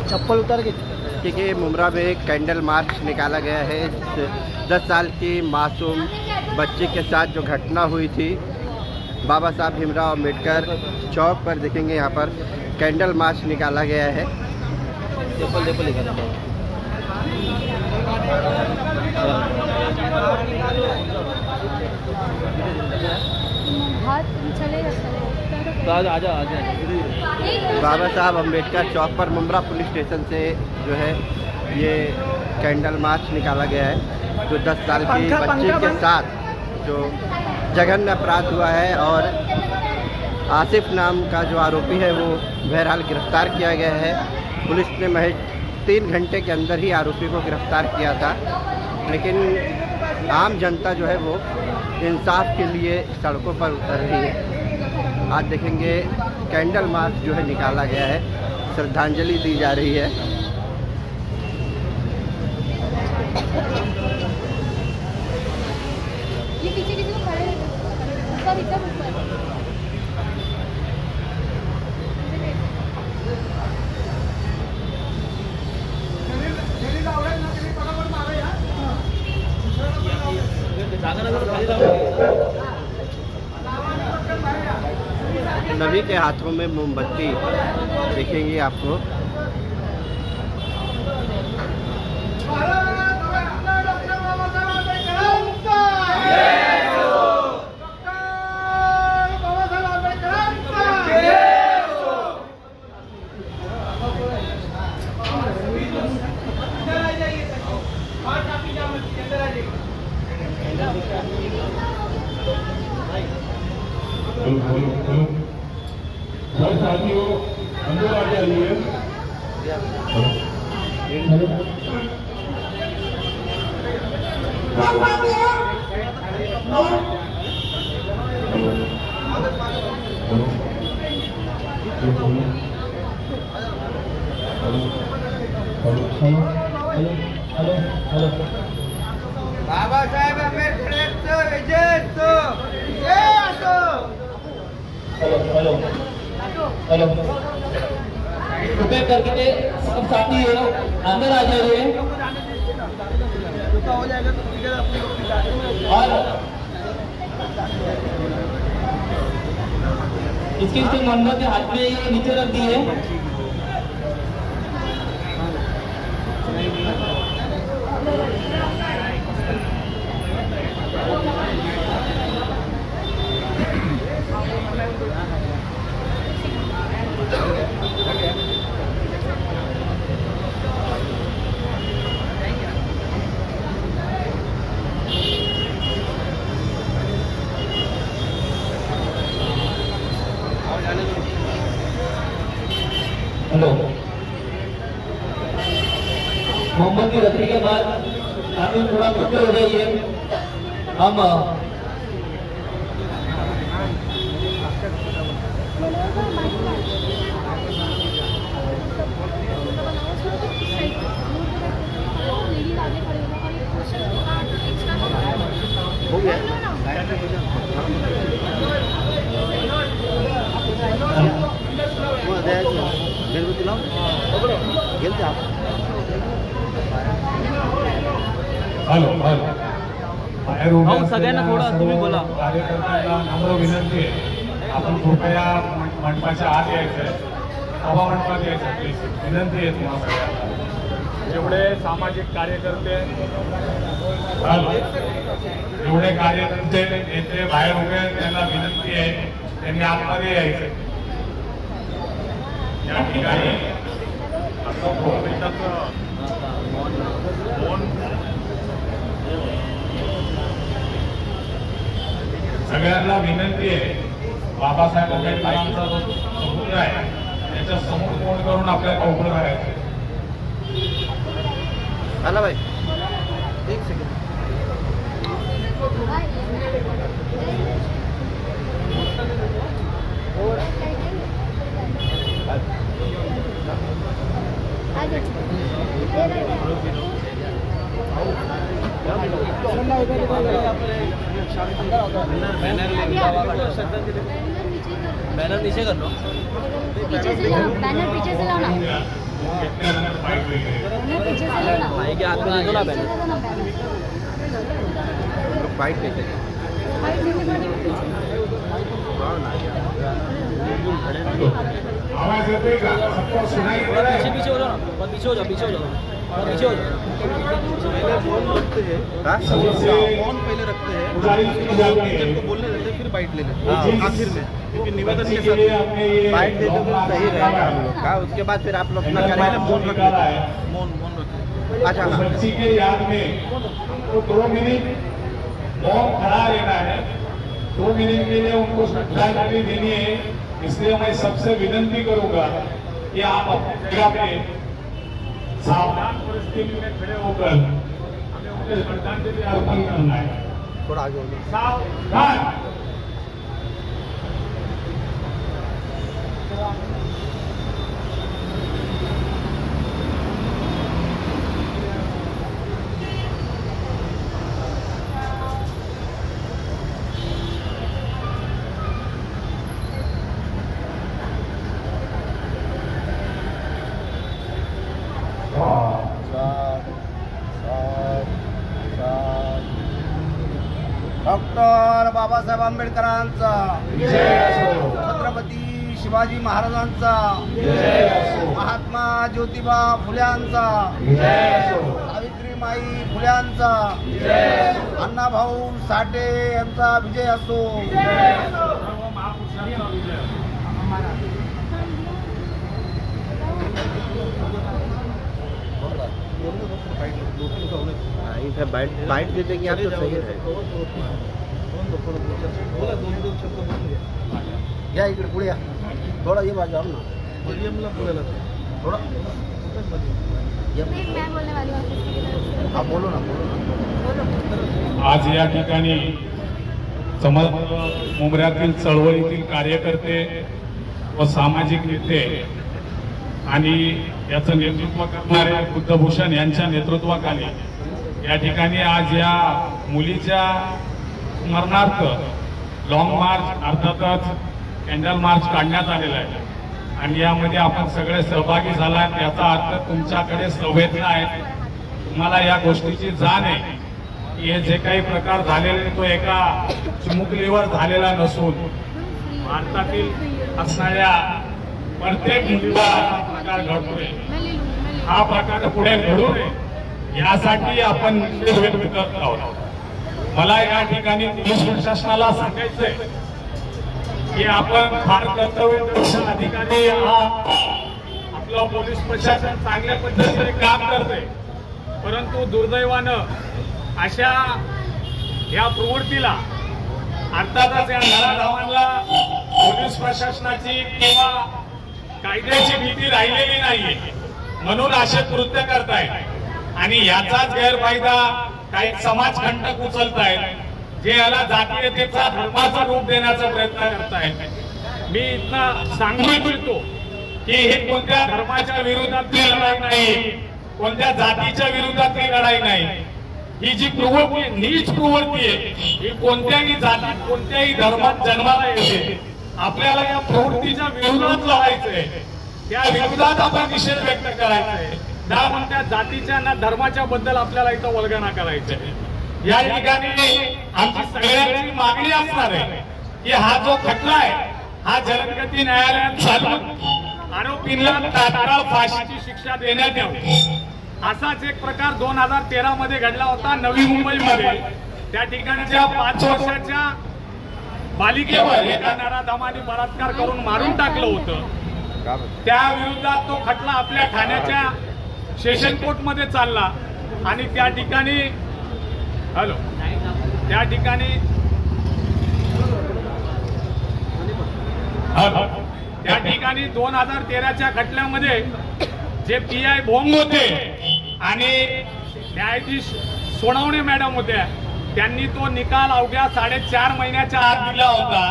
चप्पल उतार के। क्योंकि मुमरा में कैंडल मार्च निकाला गया है। 10 साल की मासूम बच्चे के साथ जो घटना हुई थी, बाबा साहब भीमराव अम्बेडकर चौक पर देखेंगे यहाँ पर कैंडल मार्च निकाला गया है। बाबा साहब अम्बेडकर चौक पर मुमरा पुलिस स्टेशन से जो है ये कैंडल मार्च निकाला गया है, जो 10 साल की बच्चे के साथ जो जघन्य अपराध हुआ है। और आसिफ नाम का जो आरोपी है वो बहरहाल गिरफ्तार किया गया है। पुलिस ने महज 3 घंटे के अंदर ही आरोपी को गिरफ्तार किया था, लेकिन आम जनता जो है वो इंसाफ के लिए सड़कों पर उतर रही है। आज देखेंगे कैंडल मार्च जो है निकाला गया है, श्रद्धांजलि दी जा रही है। ये पीछे किसी को खड़े ऊपर एकदम ऊपर। नबी के हाथों में मोमबत्ती देखेंगे आपको। साथियों अंदर आ जाइए। बाबा साहेब अम्बेडकर विजय तो हेलो कृपया करके सब साथी अंदर आ जाइए। हो जाएगा तो और इसके मंडल के हाथ में ये नीचे रख दिए। हेलो मोमबत्ती रखने के बाद आप थोड़ा पीछे हो जाइए। हम हो गया हॅलो हॅलो सगळ्यांना थोडं तुम्ही बोला। कार्यकर्त्यांना नम्र विनंती आहे, आपण कृपया मंडपाच्या आत यायचंय, सभा मंडपात यायचं प्लीज, विनंती आहे तुम्हाला सगळ्यांना। जेवढे सामाजिक कार्यकर्ते जेवढे कार्यकर्ते नेते बाहेर उभे आहेत त्यांना विनंती आहे त्यांनी आतमध्ये यायचंय। या ठिकाणी सगळ्यांना विनंती आहे, बाबासाहेब आंबेडकरांचा जो समुद्र आहे त्याच्या समोर तोंड करून आपल्याला उभं राहायचं। आला भाई एक सेकंड। बैनर नीचे कर लो, पीछे से लाओ, बैनर पीछे से लाओ ना। के हाथ में दे दो ना बैनर। फाइट कैसे आवाज येतोय का? सबको सुनाई दे रहा है? पीछे पीछे हो जाओ ना, और पीछे हो जाओ, पीछे हो जाओ, और पीछे हो जाओ। हाँ? सबसे फोन पहले रखते हैं, गुजारिश की जाती है जब तो बोलने लगते हैं, फिर बाइट ले लेते हाँ। हैं आखिर में, क्योंकि निवेदन के के लिए साथ हमने ये फाइट दे दो तो सही रहेगा हम लोग का। उसके बाद फिर आप लोग अपना पहले करें। फोन निकाला है। मौन मौन रखते हैं। अच्छा उस हाँ। बच्ची के याद में तो 2 मिनट मौन खड़ा रहना है। 2 मिनट के लिए उनको श्रद्धांजलि देनी है। इसलिए मैं सबसे विनंती करूंगा कि आप अपनी जगह पे सावधान परिस्थिति में खड़े होकर हमें उन्हें श्रद्धांजलि अर्पण करना है। थोड़ा आगे हो जाओ। सावधान। डॉक्टर बाबासाहेब आंबेडकरांचा, विजय असो. छत्रपती शिवाजी महाराजांचा, विजय असो. महात्मा ज्योतिबा फुल्यांचा, विजय असो. सावित्रीमाई फुल्यांचा, विजय असो. अण्णाभाऊ साठे यांचा विजय असो. सर्व महापुरुषांचा विजय असो. हाँ, इधर बाइट दे देंगे आप तो सही रहेगा। या इकडे पुढे या, थोडा ये बाजू ना, बोलायला थोडा मैं बोलने वाली हूँ। हा बोलो ना, बोलो ना. आज या ठिकाणी समर्थ मुंबऱ्यातील चळवळीतील कार्यकर्ते व सामाजिक नेते आणि याचं नेतृत्व करणारे बुद्धभूषण यांच्या नेतृत्वाखाली या ठिकाणी आज या मुलीच्या स्मरणार्थ लॉंग मार्च अर्थातच कॅन्डल मार्च काढण्यात आलेला आहे आणि यामध्ये आपण सगळे सहभागी झाला याचा अर्थ तुमच्याकडे संवेदना आहे, तुम्हाला या गोष्टीची जाण आहे की हे जे काही प्रकार झालेले तो एका चिमुकलीवर झालेला नसून भारतातील असणाऱ्या प्रत्येक मुलीला हा प्रकार घडतोय. मैं ले लूँ. हा प्रकार पुढे घडू नये यासाठी आपण निषेध व्यक्त करत आहोत. मला या ठिकाणी पोलीस प्रशासनाला सांगायचंय की आपण फार कर्तव्यदक्ष अधिकारी हा आपलं पोलीस प्रशासन चांगल्या पद्धतीने काम करते, परंतु दुर्दैवानं अशा या प्रवृत्तीला अर्थातच या नराधावांना पोलीस प्रशासनाची किंवा कायद्याची भीती राहिलेली नाहीये म्हणून असे कृत्य करतायत आणि याचाच गैरफायदा काही समाजकंटक उचलतायत जे याला जातीयतेचा धर्माचा रूप देण्याचा प्रयत्न करतायत. मी इथं सांगू इच्छितो की हे कोणत्या धर्माच्या विरोधातली लढाई नाही, कोणत्या जातीच्या विरोधातली लढाई नाही. ही जी प्रवृत्ती नीच प्रवृत्ती आहे ही कोणत्याही जातीत कोणत्याही धर्मात जन्माला येते. आपल्याला या प्रवृत्तीच्या विरोधात लढायचंय, त्या विरोधात आपण निषेध व्यक्त करायचंय. त्या म्हणत्या जातीच्या ना धर्माच्या बद्दल आपल्याला इथं वल्गना करायचंय. या ठिकाणी आमची सगळ्यांची मागणी असणार आहे की हा जो खटला आहे हा जलदगती न्यायालयात चालून आरोपींना तात्काळ फाशीची शिक्षा देण्यात यावी. असाच एक प्रकार 2013 मध्ये घडला होता नवी मुंबईमध्ये. त्या ठिकाणच्या 5 वर्षाच्या बालिकेवर एका नराधमाने बलात्कार करून मारून टाकलं होतं. त्या विरोधात तो खटला आपल्या ठाण्याच्या सेशन कोर्ट मध्ये चालला आणि त्या ठिकाणी त्या ठिकाणी 2013च्या खटल्यामध्ये जे PI भोंग होते आणि न्यायाधीश सोनवणे मॅडम होत्या त्यांनी तो निकाल अवघ्या 4.5 महिन्याच्या आत दिला होता.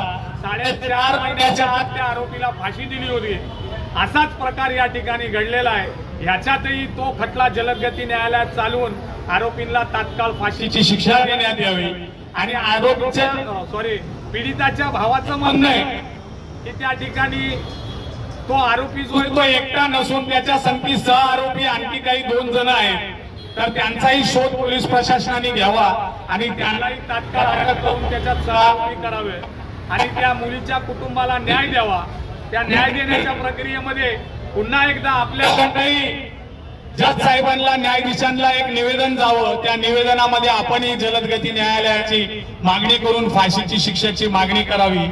4.5 महिन्याच्या आत त्या आरोपीला फाशी दिली होती. असाच प्रकार या ठिकाणी घडलेला आहे. ह्याच्यातही तो खटला जलदगती न्यायालयात चालवून आरोपींना तात्काळ फाशीची शिक्षा देण्यात यावी. आणि पीडिताच्या भावाचं म्हणणं आहे की त्या ठिकाणी तो आरोपी जो आहे तो एकटा नसून त्याच्या संगती सह आरोपी आणखी काही 2 जण आहेत. तर त्यांचाही शोध पोलीस प्रशासनाने घ्यावा आणि त्यांनाही तात्काळ अटक करून त्याच्यात सहभागी करावे आणि त्या मुलीच्या कुटुंबाला न्याय द्यावा. त्या न्याय देण्याच्या प्रक्रियेमध्ये पुन्हा एकदा आपल्याकडनंही जज साहेबांना न्यायाधीशांना एक निवेदन जावं. त्या निवेदनामध्ये आपणही जलदगती न्यायालयाची मागणी करून फाशीची शिक्षेची मागणी करावी.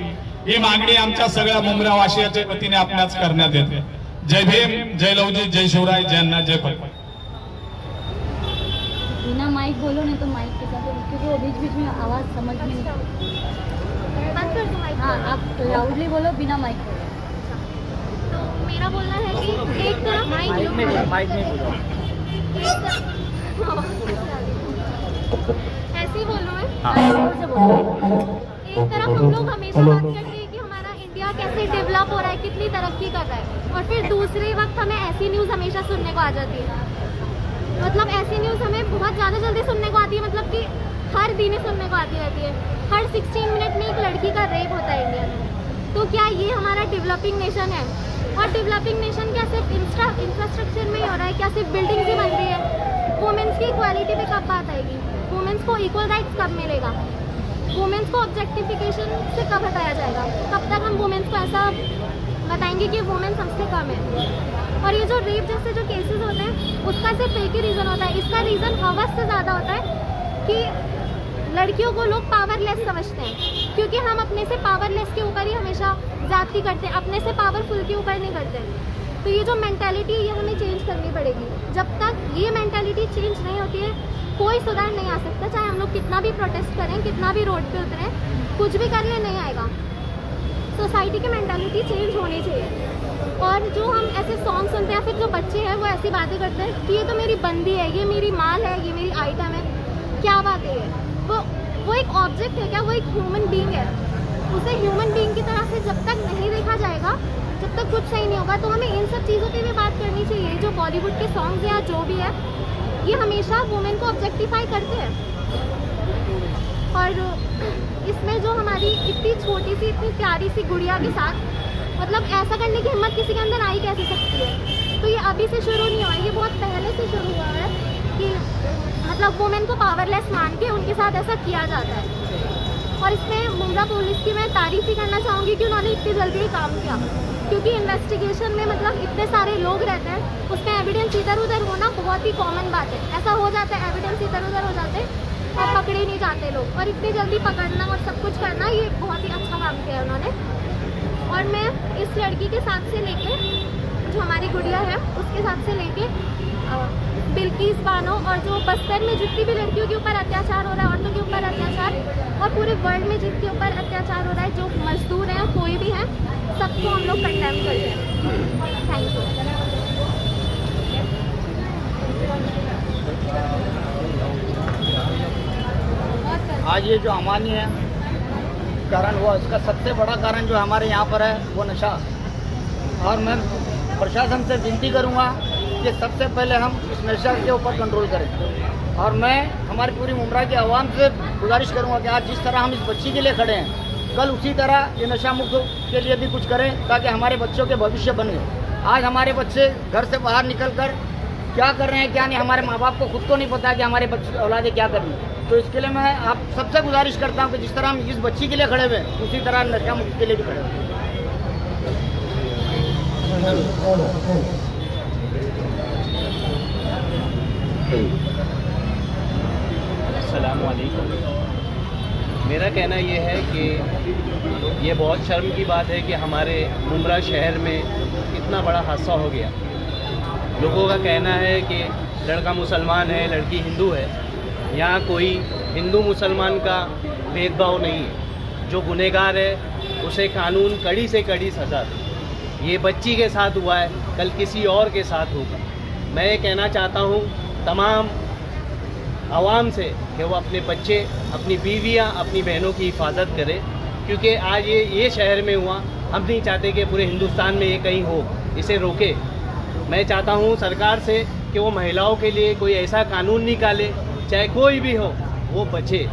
ही मागणी आमच्या सगळ्या मुंब्रावासियाच्या वतीने आपल्याच करण्यात येते. जय भीम, जय लवजी, जय शिवराय, जय अन्ना, जय पल्पल. बिना माइक बोलो नहीं तो माइक के साथ बोलो, क्योंकि वो बीच बीच में आवाज़ समझ में नहीं आती. बंद कर दो माइक. हाँ, आप लाउडली बोलो, बिना माइक बोलो. तो मेरा बोलना है कि एक तरफ माइक में बोलो. ऐसे ही बोलो है. जोर से बोलो. एक तरफ हम लोग हमेशा बात करते हैं कि हमारा इंडिया कैसे डेवलप हो रहा है, कितनी तरक्की कर रहा है, और फिर दूसरे वक्त हमें ऐसी न्यूज़ हमेशा सुनने को आ जाती है. मतलब ऐसी न्यूज़ हमें बहुत ज़्यादा जल्दी सुनने को आती है, मतलब कि हर दिन सुनने को आती रहती है. हर 16 मिनट में एक लड़की का रेप होता है इंडिया में. तो क्या ये हमारा डेवलपिंग नेशन है? और डेवलपिंग नेशन क्या सिर्फ इंफ्रास्ट्रक्चर में ही हो रहा है? क्या सिर्फ बिल्डिंग्स ही बन रही है? वुमेन्स की इक्वालिटी पे कब बात आएगी? वुमेन्स को इक्वल राइट्स कब मिलेगा? वुमेन्स को ऑब्जेक्टिफिकेशन से कब हटाया जाएगा? कब तक हम वुमेन्स को ऐसा बताएंगे कि वुमेन्स हमसे कम है? और ये जो रेप जैसे जो केसेस होते हैं, उसका सिर्फ एक ही रीज़न होता है. इसका रीज़न हवस से ज़्यादा होता है कि लड़कियों को लोग पावरलेस समझते हैं, क्योंकि हम अपने से पावरलेस के ऊपर ही हमेशा ज़्यादती करते हैं, अपने से पावरफुल के ऊपर नहीं करते. तो ये जो मेंटालिटी है, ये हमें चेंज करनी पड़ेगी. जब तक ये मेंटालिटी चेंज नहीं होती है, कोई सुधार नहीं आ सकता. चाहे हम लोग कितना भी प्रोटेस्ट करें, कितना भी रोड पे उतरें, कुछ भी कर ले, नहीं आएगा. सोसाइटी की मेंटालिटी चेंज होनी चाहिए. और जो हम ऐसे सॉन्ग सुनते हैं, फिर जो बच्चे हैं वो ऐसी बातें करते हैं कि ये तो मेरी बंदी है, ये मेरी माल है, ये मेरी आइटम है. क्या बात है ये? वो एक ऑब्जेक्ट है क्या? वो एक ह्यूमन बीइंग है. उसे ह्यूमन बीइंग की तरह से जब तक नहीं देखा जाएगा, जब तक कुछ सही नहीं होगा. तो हमें इन सब चीज़ों की भी बात करनी चाहिए. जो बॉलीवुड के सॉन्ग्स या जो भी है, ये हमेशा वुमेन को ऑब्जेक्टिफाई करते हैं. और इसमें जो हमारी इतनी छोटी सी, इतनी प्यारी सी गुड़िया के साथ मतलब ऐसा करने की हिम्मत किसी के अंदर आई कैसे सकती है? तो ये अभी से शुरू नहीं हुआ है, ये बहुत पहले से शुरू हुआ है कि मतलब वुमेन को पावरलेस मान के उनके साथ ऐसा किया जाता है. और इसमें मुंब्रा पुलिस की मैं तारीफ़ ही करना चाहूँगी कि उन्होंने इतनी जल्दी ये काम किया, क्योंकि इन्वेस्टिगेशन में मतलब इतने सारे लोग रहते हैं, उसमें एविडेंस इधर उधर होना बहुत ही कॉमन बात है. ऐसा हो जाता है, एविडेंस इधर उधर हो जाते हैं और पकड़े नहीं जाते लोग. और इतनी जल्दी पकड़ना और सब कुछ करना, ये बहुत ही अच्छा काम किया है उन्होंने. और मैं इस लड़की के साथ से लेके, जो हमारी गुड़िया है, उसके साथ से लेके बिल्किस बानो और जो बस्तर में जितनी भी लड़कियों के ऊपर अत्याचार हो रहा है, औरतों के ऊपर अत्याचार, और पूरे वर्ल्ड में जिनके ऊपर अत्याचार हो रहा है, जो मजदूर हैं, कोई भी हैं, सबको हम लोग कंडेम करते हैं. Thank you. आज ये जो अमान्य कारण हुआ, इसका सबसे बड़ा कारण जो हमारे यहाँ पर है वो नशा. और मैं प्रशासन से विनती करूँगा कि सबसे पहले हम इस नशा के ऊपर कंट्रोल करें. और मैं हमारी पूरी मुंब्रा की आवाम से गुजारिश करूँगा कि आज जिस तरह हम इस बच्ची के लिए खड़े हैं, कल उसी तरह ये नशा मुक्त के लिए भी कुछ करें, ताकि हमारे बच्चों के भविष्य बने. आज हमारे बच्चे घर से बाहर निकल कर क्या कर रहे हैं, क्या नहीं, हमारे माँ बाप को खुद को नहीं पता कि हमारे बच्चे औलादे क्या कर रही है. तो इसके लिए मैं आप सबसे गुजारिश करता हूँ कि जिस तरह हम इस बच्ची के लिए खड़े हुए हैं, उसी तरह नशा मुक्त के लिए भी खड़े हुए. अस्सलाम वालेकुम. मेरा कहना ये है कि ये बहुत शर्म की बात है कि हमारे मुंब्रा शहर में इतना बड़ा हादसा हो गया. लोगों का कहना है कि लड़का मुसलमान है, लड़की हिंदू है. यहाँ कोई हिंदू मुसलमान का भेदभाव नहीं है. जो गुनहगार है उसे कानून कड़ी से कड़ी सज़ा दे. ये बच्ची के साथ हुआ है, कल किसी और के साथ होगा. मैं ये कहना चाहता हूँ तमाम आवाम से कि वो अपने बच्चे, अपनी बीवियाँ, अपनी बहनों की हिफाजत करें, क्योंकि आज ये शहर में हुआ. हम नहीं चाहते कि पूरे हिंदुस्तान में ये कहीं हो. इसे रोके. मैं चाहता हूँ सरकार से कि वो महिलाओं के लिए कोई ऐसा कानून निकाले, चाहे कोई भी हो, वो बचे.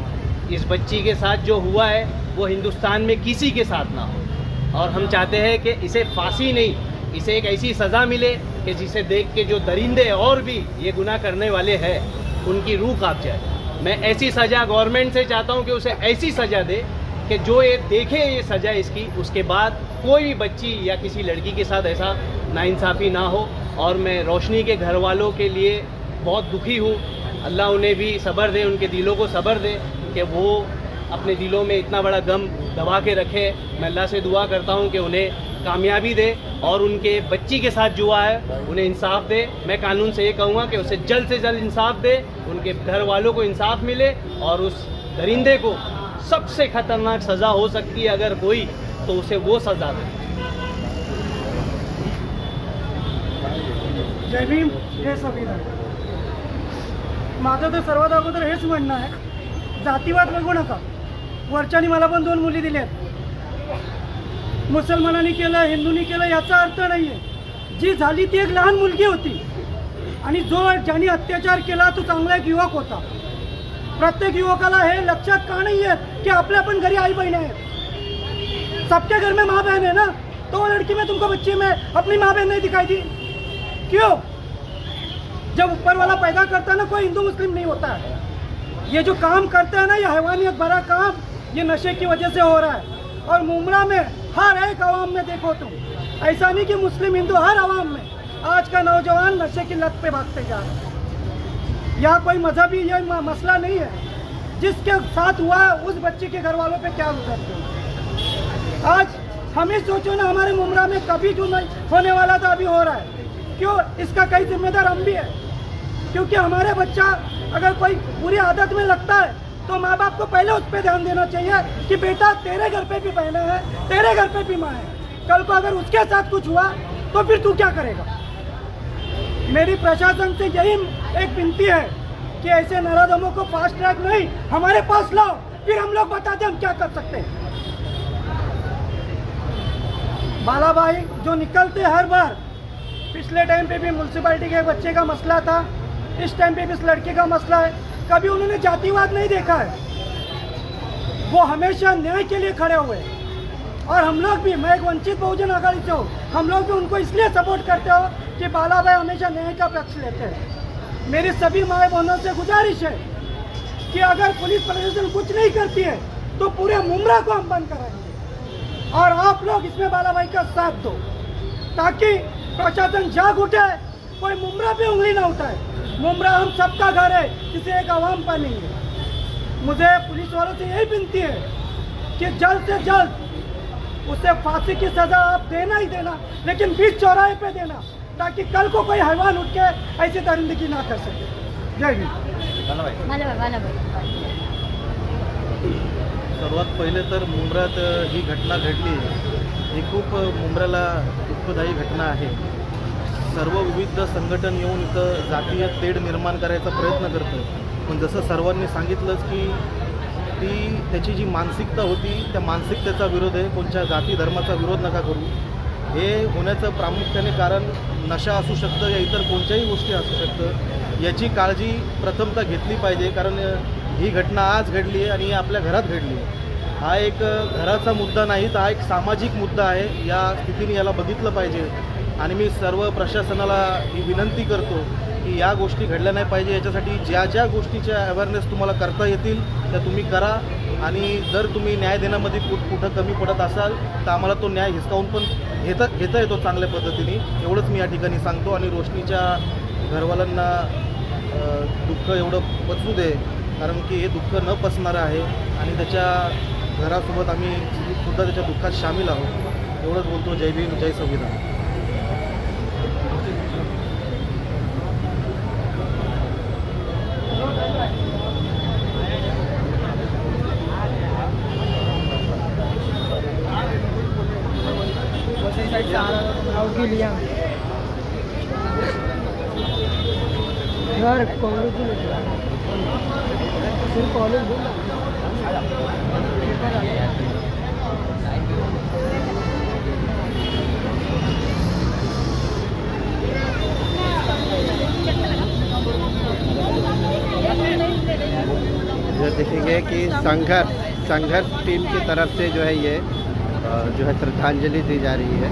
इस बच्ची के साथ जो हुआ है वो हिंदुस्तान में किसी के साथ ना हो. और हम चाहते हैं कि इसे फांसी नहीं, इसे एक ऐसी सज़ा मिले कि जिसे देख के जो दरिंदे और भी ये गुनाह करने वाले हैं उनकी रूह कांप जाए। मैं ऐसी सज़ा गवर्नमेंट से चाहता हूँ कि उसे ऐसी सज़ा दे कि जो ये देखे ये सज़ा इसकी, उसके बाद कोई भी बच्ची या किसी लड़की के साथ ऐसा नाइंसाफ़ी ना हो। और मैं रोशनी के घर वालों के लिए बहुत दुखी हूँ। अल्लाह उन्हें भी सब्र दे, उनके दिलों को सब्र दे कि वो अपने दिलों में इतना बड़ा गम दबा के रखे। मैं अल्लाह से दुआ करता हूँ कि उन्हें कामयाबी दे और उनके बच्ची के साथ जो हुआ है उन्हें इंसाफ दे। मैं कानून से ये कहूँगा कि उसे जल्द से जल्द इंसाफ दे, उनके घर वालों को इंसाफ मिले और उस दरिंदे को सबसे खतरनाक सज़ा हो सकती है अगर कोई, तो उसे वो सज़ा दे। जय भीम, जय संविधान. माझं तर सर्वात अगोदर हेच म्हणणं आहे, जातीवाद बघू नका. वरच्यानी मला पण 2 मुली दिल्यात. मुसलमानांनी केलं, हिंदूंनी केलं याचा अर्थ नाही आहे. जी झाली ती एक लहान मुलगी होती आणि ज्याने अत्याचार केला तो चांगला एक युवक होता. प्रत्येक युवकाला हे लक्षात का नाही येत की आपल्या पण घरी आई बहन आहेत. सबके घर में माँ बहन है ना, तो वो लड़की में तुमको बच्ची में अपनी माँ बहन नहीं दिखाई दी क्यों? जब ऊपर वाला पैदा करता है ना, कोई हिंदू मुस्लिम नहीं होता है. ये जो काम करते हैं ना, ये हैवानियत भरा काम, ये नशे की वजह से हो रहा है. और मुमरा में हर एक आवाम में देखो तुम, ऐसा नहीं कि मुस्लिम हिंदू, हर आवाम में आज का नौजवान नशे की लत पे भागते जा रहा है. यहाँ कोई मजहबी ये मसला नहीं है. जिसके साथ हुआ है उस बच्ची के घर वालों पे क्या गुजरते हैं. आज हम ही सोचो ना, हमारे मुमरा में कभी जो नहीं होने वाला था अभी हो रहा है. क्यों? इसका कई जिम्मेदार हम भी है. क्योंकि हमारे बच्चा अगर कोई बुरी आदत में लगता है तो माँ बाप को पहले उस पर ध्यान देना चाहिए कि बेटा तेरे घर पे भी बहनें हैं, तेरे घर पे भी माँ है. कल को अगर उसके साथ कुछ हुआ तो फिर तू क्या करेगा? मेरी प्रशासन से यही एक विनती है कि ऐसे नराधमों को फास्ट ट्रैक नहीं, हमारे पास लाओ, फिर हम लोग बताते हम क्या कर सकते हैं. बालाभाई जो निकलते हर बार, पिछले टाइम पे भी म्यूनसिपैलिटी के बच्चे का मसला था, इस टाइम पे भी इस लड़के का मसला है. कभी उन्होंने जातिवाद नहीं देखा है. वो हमेशा न्याय के लिए खड़े हुए. और हम लोग भी, मैं एक वंचित बहुजन आघाड़ी से हूँ, हम लोग भी उनको इसलिए सपोर्ट करते हो कि बालाभाई हमेशा न्याय का पक्ष लेते हैं. मेरी सभी माए बहनों से गुजारिश है कि अगर पुलिस प्रशासन कुछ नहीं करती है तो पूरे मुमरा को हम बंद कराएंगे. और आप लोग इसमें बालाभाई का साथ दो ताकि प्रशासन जाग उठे, कोई मुमरा पे उंगली ना उठाए. मुमरा हम सबका घर है, किसी एक आवाम पर नहीं है. मुझे पुलिस वालों से यही विनती है कि जल्द से जल्द उसे फांसी की सजा आप देना ही देना, लेकिन बीच चौराहे पे देना, ताकि कल को कोई हैवान उठ के ऐसी दरिंदगी ना कर सके. जय हिंद. सर्वात पहिले तर मुंब्र्यात ही घटना घडली, ही खूप मुंब्र्याला दुःखदायी घटना आहे. सर्व विविध संघटन येऊन इथं जातीय तेढ निर्माण करायचा प्रयत्न करतं. पण जसं सर्वांनी सांगितलंच की त्याची जी मानसिकता होती त्या मानसिकतेचा विरोध आहे. कोणत्या जाती धर्माचा विरोध नका करू. हे होण्याचं प्रामुख्याने कारण नशा असू शकतं या इतर कोणत्याही गोष्टी असू शकतं. याची काळजी प्रथमतः घेतली पाहिजे, कारण ही घटना आज घडली आहे आणि आपल्या घरात घडली आहे. हा एक घराचा मुद्दा नाही, तर हा एक सामाजिक मुद्दा आहे. या स्थितीने याला बघितलं पाहिजे. आणि मी सर्व प्रशासनाला ही विनंती करतो की या गोष्टी घडल्या नाही पाहिजे. याच्यासाठी ज्या ज्या गोष्टीच्या अवेअरनेस तुम्हाला करता येतील त्या तुम्ही करा. आणि जर तुम्ही न्याय देण्यामध्ये कुठं कमी पडत असाल तर आम्हाला तो न्याय हिसकावून पण घेता येतो चांगल्या पद्धतीने. एवढंच मी या ठिकाणी सांगतो. आणि रोशनीच्या घरवाल्यांना दुःख एवढं पचू दे, कारण की हे दुःख न पचणारं आहे आणि त्याच्या घरासोबत आम्ही सुद्धा त्याच्या दुःखात सामील आहोत. एवढंच बोलतो. जय भीम, जय संविधान. यार कॉलेज सिर्फ कॉलेज जो देखेंगे कि संघर्ष टीम की तरफ से जो है ये जो है श्रद्धांजलि दी जा रही है.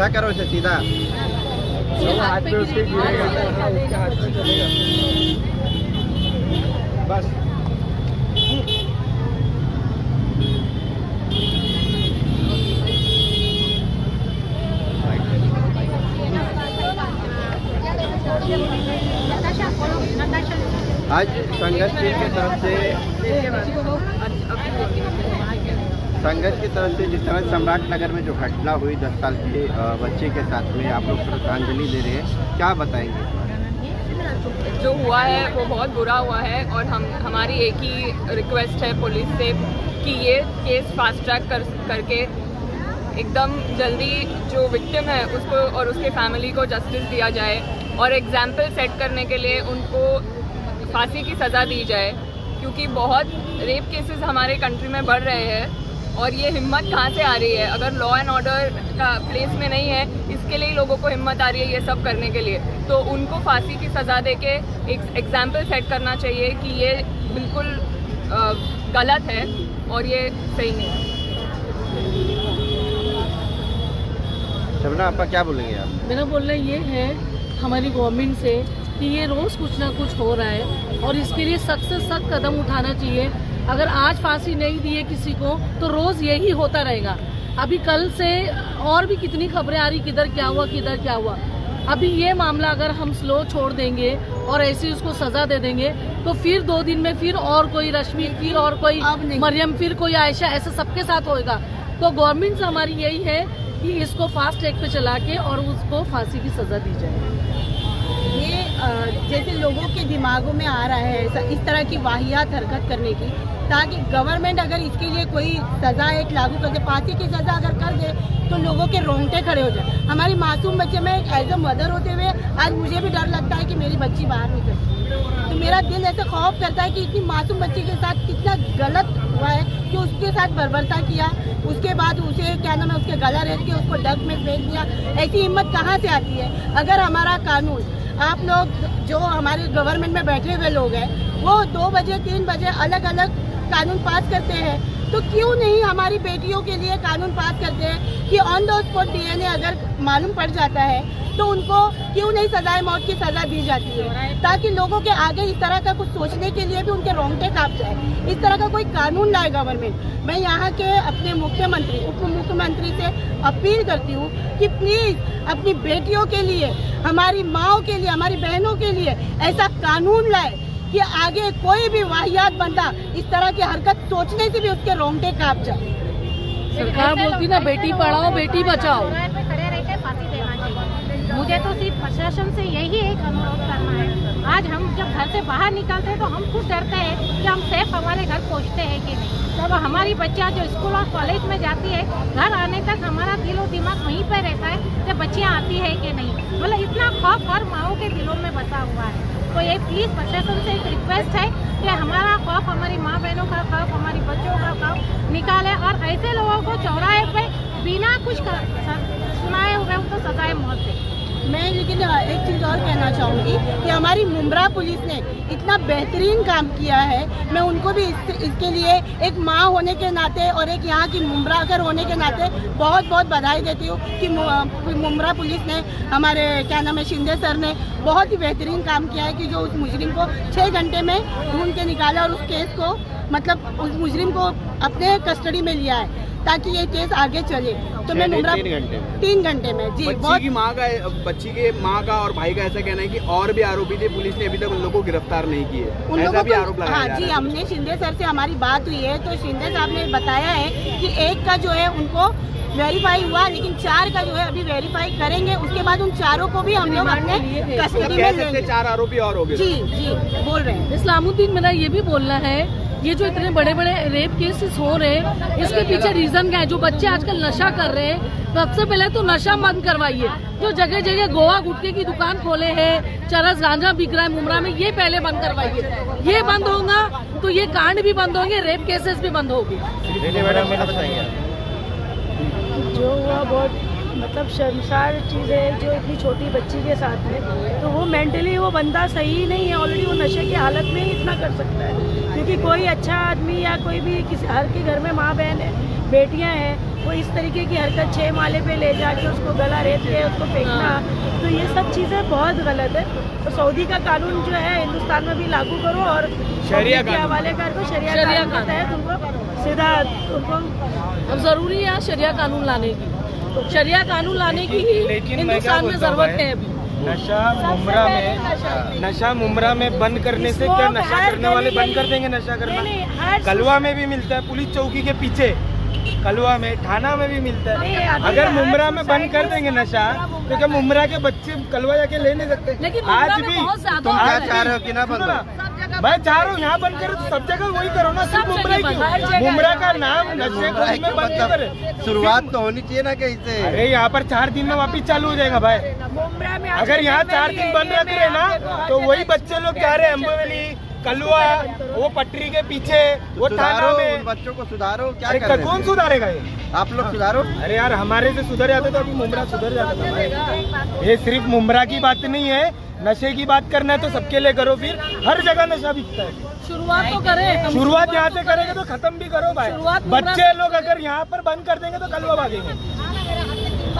सीधा करो इसे, सीधा। हाथ पे उसके गिरेगा, उसके हाथ पे चलेगा बस। आज संघर्ष की तरफ से जिस तरह सम्राट नगर में जो घटना हुई 10 साल के बच्चे के साथ में, आप लोग श्रद्धांजलि दे रहे हैं, क्या बताएंगे? जो हुआ है वो बहुत बुरा हुआ है और हमारी एक ही रिक्वेस्ट है पुलिस से कि ये केस फास्ट ट्रैक करके एकदम जल्दी जो विक्टिम है उसको और उसके फैमिली को जस्टिस दिया जाए और एग्जाम्पल सेट करने के लिए उनको फांसी की सज़ा दी जाए, क्योंकि बहुत रेप केसेस हमारे कंट्री में बढ़ रहे हैं और ये हिम्मत कहाँ से आ रही है? अगर लॉ एंड ऑर्डर का प्लेस में नहीं है, इसके लिए ही लोगों को हिम्मत आ रही है ये सब करने के लिए, तो उनको फांसी की सज़ा देके एक एग्जाम्पल सेट करना चाहिए कि ये बिल्कुल गलत है और ये सही नहीं है। शबना, आपका क्या बोलेंगे आप? मेरा बोलना ये है हमारी गवर्नमेंट से कि ये रोज़ कुछ ना कुछ हो रहा है और इसके लिए सख्त से सख्त कदम उठाना चाहिए। अगर आज फांसी नहीं दी है किसी को तो रोज़ यही होता रहेगा। अभी कल से और भी कितनी खबरें आ रही, किधर क्या हुआ, किधर क्या हुआ। अभी ये मामला अगर हम स्लो छोड़ देंगे और ऐसे उसको सज़ा दे देंगे तो फिर 2 दिन में फिर और कोई रश्मि, फिर और कोई मरियम, फिर कोई आयशा, ऐसा सबके साथ होएगा। तो गवर्नमेंट से हमारी यही है कि इसको फास्ट ट्रैक पे चला के और उसको फांसी की सज़ा दी जाए। ये जैसे लोगों के दिमागों में आ रहा है इस तरह की वाहियात हरकत करने की, ताकि गवर्नमेंट अगर इसके लिए कोई सज़ा एक लागू कर दे, फांसी की सज़ा अगर कर दे तो लोगों के रोंगटे खड़े हो जाए। हमारी मासूम बच्चे में एज अ मदर होते हुए आज मुझे भी डर लगता है कि मेरी बच्ची बाहर निकले, तो मेरा दिल ऐसे खौफ करता है कि इतनी मासूम बच्ची के साथ कितना गलत हुआ है कि उसके साथ बर्बरता किया, उसके बाद उसे क्या नाम है उसके गला रेत के उसको डग में फेंक दिया। ऐसी हिम्मत कहाँ से आती है? अगर हमारा कानून, आप लोग जो हमारे गवर्नमेंट में बैठे हुए लोग हैं वो 2 बजे 3 बजे अलग अलग कानून पास करते हैं, तो क्यों नहीं हमारी बेटियों के लिए कानून पास करते हैं कि ऑन द स्पॉट डीएनए अगर मालूम पड़ जाता है तो उनको क्यों नहीं सजाए मौत की सज़ा दी जाती है, ताकि लोगों के आगे इस तरह का कुछ सोचने के लिए भी उनके रोंगटे कांप जाए। इस तरह का कोई कानून लाए गवर्नमेंट। मैं यहाँ के अपने मुख्यमंत्री, उप मुख्यमंत्री से अपील करती हूँ कि प्लीज़ अपनी बेटियों के लिए, हमारी माँओं के लिए, हमारी बहनों के लिए ऐसा कानून लाए कि आगे कोई भी वाहियात बंदा इस तरह की हरकत सोचने से भी उसके रोंगटे कांप जाए। सरकार बोलती ना बेटी पढ़ाओ बेटी बचाओ। मुझे तो सिर्फ प्रशासन से यही एक अनुरोध करना है। आज हम जब घर से बाहर निकलते हैं तो हम खुद डरते हैं कि हम सेफ हमारे घर पहुंचते हैं कि नहीं। जब हमारी बच्चा जो स्कूल और कॉलेज में जाती है, घर आने तक हमारा दिल और दिमाग वहीं पर रहता है कि बच्चियाँ आती है कि नहीं। मतलब इतना खौफ हर माओं के दिलों में बसा हुआ है। तो ये प्लीज़ प्रशासन से एक रिक्वेस्ट है कि हमारा खौफ, हमारी माँ बहनों का खौफ, हमारी बच्चों का खौफ निकाले और ऐसे लोगों को चौराहे पे बिना कुछ सुनाए हुए उनको सजाए मौत दे। मैं लेकिन एक चीज़ और कहना चाहूँगी कि हमारी मुंब्रा पुलिस ने इतना बेहतरीन काम किया है। मैं उनको भी इसके लिए एक माँ होने के नाते और एक यहाँ की मुंब्राकर होने के नाते बहुत बहुत बधाई देती हूँ कि मुंब्रा पुलिस ने, हमारे क्या नाम है शिंदे सर ने बहुत ही बेहतरीन काम किया है कि जो उस मुजरिम को 6 घंटे में ढूंढ के निकाला और उस केस को, मतलब उस मुजरिम को अपने कस्टडी में लिया है ताकि ये केस आगे चले। तो मैं मुंब्रा 3 घंटे में जी बच्ची के माँ का और भाई का ऐसा कहना है कि और भी आरोपी थे, पुलिस ने अभी तक उन लोगों को गिरफ्तार नहीं किए, ऐसा भी आरोप लगाया जा रहा है। जी, हमने शिंदे सर से हमारी बात हुई है तो शिंदे साहब ने बताया है कि एक का जो है उनको वेरीफाई हुआ, लेकिन 4 का जो है अभी वेरीफाई करेंगे। उसके बाद उन 4 को भी हम लोग अपने कस्टडी में लेंगे। 4 आरोपी और हो गए। जी बोल रहे हैं। इस्लामुद्दीन, मेरा ये भी बोलना है, ये जो इतने बड़े बड़े रेप केसेस हो रहे हैं इसके पीछे रीजन क्या है? जो बच्चे आजकल नशा कर रहे हैं, सबसे पहले तो नशा बंद करवाइए। जो जगह जगह गोवा गुटखे की दुकान खोले हैं, चरस गांजा बिक रहा है मुंब्रा में, ये पहले बंद करवाइए। ये बंद होगा तो ये कांड भी बंद होंगे, रेप केसेस भी बंद होंगे। जो हुआ बहुत मतलब शर्मसार चीज़ है जो इतनी छोटी बच्ची के साथ है, तो वो मेंटली वो बंदा सही नहीं है, ऑलरेडी वो नशे की हालत में ही इतना कर सकता है। क्योंकि कोई अच्छा आदमी या कोई भी किसी हर के घर में माँ बहन है, बेटियां हैं वो इस तरीके की हरकत 6 माले पे ले जाके उसको गला रेत के उसको फेंकना, तो ये सब चीज़ें बहुत गलत है। तो सऊदी का कानून जो है हिंदुस्तान में भी लागू करो और शरिया के हवाले कर दो, शरिया कानून के तहत उनको सीधा उनको। अब जरूरी है शरिया कानून लाने की, शरिया कानून लाने की हिंदुस्तान में जरूरत है अभी। नशा मुमरा में बंद करने से क्या नशा करने वाले बंद कर देंगे नशा करना? कलवा में भी मिलता है, पुलिस चौकी के पीछे कलवा में, थाना में भी मिलता है। अगर मुमरा में बंद कर देंगे नशा तो क्या मुमरा के बच्चे कलवा जाके ले नहीं सकते? आज भी तुम क्या चाह रहे हो कि ना बंद हो? मैं चाह रहा हूँ यहाँ बंद करो, सब जगह वही करो ना, सिर्फ मुमरा ही। मुमरा का नाम नशे को में बंद करे, शुरुआत तो होनी चाहिए ना कहीं से। अरे यहाँ पर 4 दिन में वापिस चालू हो जाएगा भाई। अगर यहाँ 4 दिन बंद रख रहे ना तो वही बच्चे लोग जा रहे हैं अम्बेवली, कलवा, वो पटरी के पीछे, वो थाना में। बच्चों को सुधारो, क्या कर रहे हैं? कौन सुधारेगा ये? आप लोग सुधारो। अरे यार हमारे से सुधर जाते तो अभी मुमरा सुधर जाता था भाई। ये सिर्फ मुमरा की बात नहीं है, नशे की बात करना है तो सबके लिए करो, फिर हर जगह नशा बिकता है। शुरुआत तो करें, शुरुआत यहाँ से करेंगे तो खत्म भी करो भाई। बच्चे लोग अगर यहाँ पर बंद कर देंगे तो कलवा भागेंगे।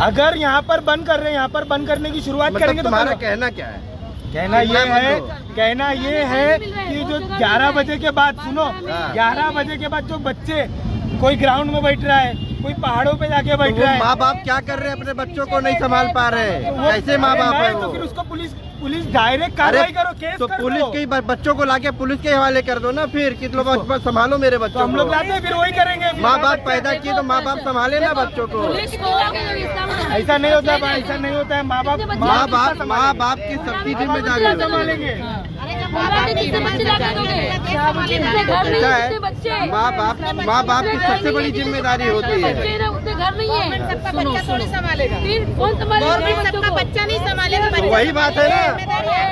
अगर यहाँ पर बंद कर रहे हैं, यहाँ पर बंद करने की शुरुआत करेंगे तो तुम्हारा कहना क्या है? कहना ये है कि जो 11 बजे के बाद, सुनो, 11 बजे के बाद जो बच्चे कोई ग्राउंड में बैठ रहा है, कोई पहाड़ों पे जाके बैठ रहा है, माँ बाप क्या कर रहे हैं? अपने बच्चों को नहीं संभाल पा रहे हैं, कैसे माँ बाप है वो? तो फिर उसको पुलिस डायरेक्ट कार्रवाई करो, केस तो पुलिस के बच्चों को लाके पुलिस के हवाले कर दो ना, फिर कि लोग संभालो मेरे बच्चों को। हम लोग लाते हैं, फिर वही करेंगे। माँ बाप पैदा किए तो माँ बाप संभाले ना बच्चों को। ऐसा नहीं होता भाई, ऐसा नहीं होता है। माँ बाप की सबकी जिम्मेदारी संभालेंगे। माँ बाप की सबसे बड़ी जिम्मेदारी होती है। घर नहीं है, सबका बच्चा नहीं संभालेगा। वही बात है ना,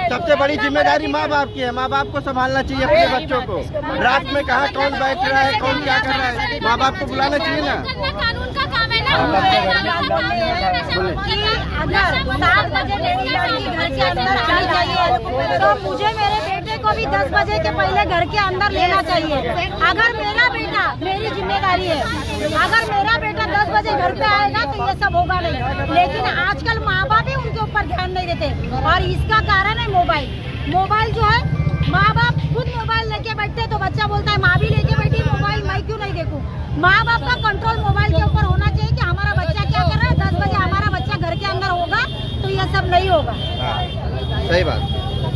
सबसे बड़ी जिम्मेदारी माँ बाप की है। माँ बाप को संभालना चाहिए अपने बच्चों को। रात में कहाँ कौन बैठ रहा है, कौन क्या कर रहा है, माँ बाप को बुलाना चाहिए ना। कानून का काम है ना। अगर 7 बजे मेरी लड़की घर के अंदर आनी चाहिए तो मुझे मेरे बेटे को भी 10 बजे के पहले घर के अंदर लेना चाहिए। अगर मेरा बेटा, मेरी जिम्मेदारी है, अगर मेरा बेटा 10 बजे घर पे आएगा तो ये सब होगा नहीं। लेकिन आजकल माँ बाप ही उनके ऊपर ध्यान नहीं देते और इसका कारण है मोबाइल जो है, माँ बाप खुद मोबाइल लेके बैठते तो बच्चा बोलता है माँ भी लेके बैठी मोबाइल, मैं क्यों नहीं देखूं। माँ बाप का कंट्रोल मोबाइल के ऊपर होना चाहिए कि हमारा बच्चा क्या कर रहा है। 10 बजे हमारा बच्चा घर के अंदर होगा तो ये सब नहीं होगा। सही बात।